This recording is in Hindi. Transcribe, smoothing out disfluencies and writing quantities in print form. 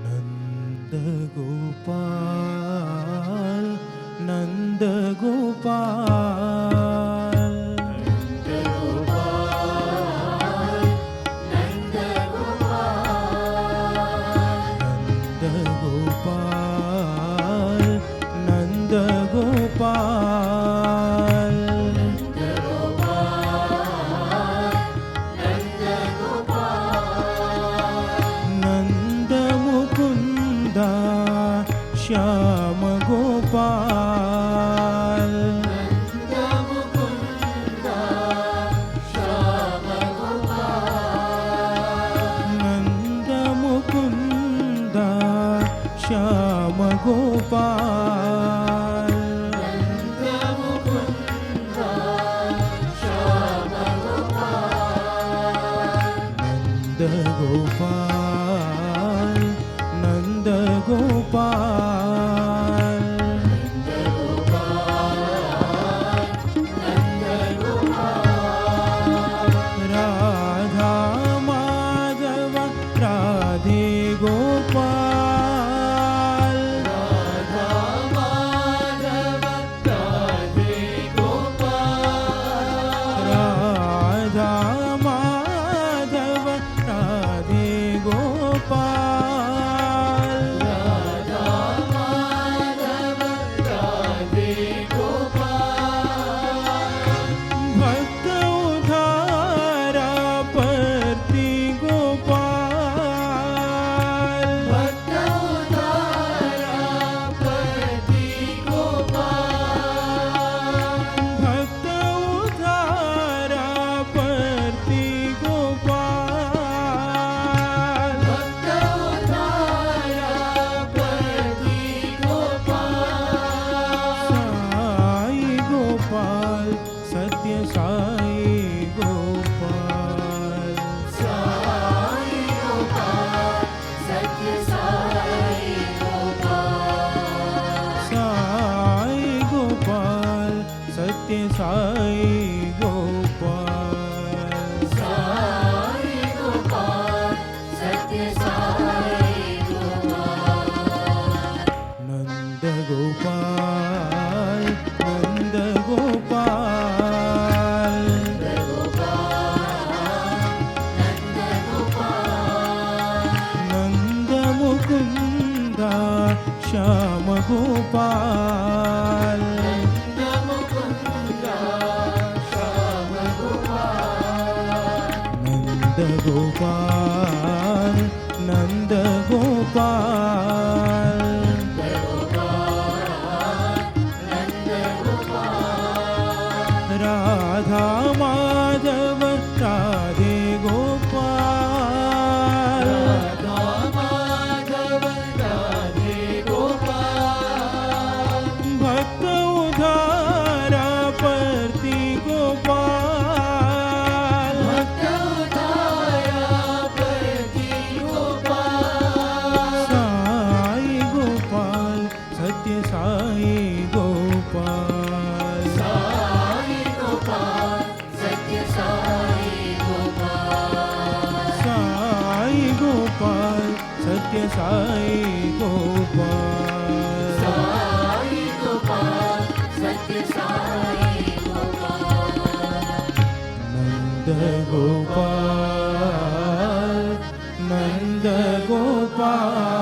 नंद गोपाल नंद गोपाल नंद गोपाल नंद गोपाल नंद गोपाल नंद मुकुंद श्याम गोपाल नंद मुकुंद श्याम गोपाल नंद गोपाल नंद गोपाल राधा माधव राधे गोपाल राधा माधव राधे गोपाल भक्त उद्धारा परती गोपाल भक्त उद्धारा परती गोपाल साई गोपाल सत्य साई गोपाल साई गोपाल सत्य साई गोपाल नंद गोपाल नंद गोपाल नंद मुकुंद श्याम गोपाल नंद गोपाल नंद गोपाल राधा माधव राधे गोपाल भक्त उद्धारा परती गोपाल साई गोपाल सत्य साई गोपाल साई गोपाल सत्य साई गोपाल नंद गोपाल नंद गोपाल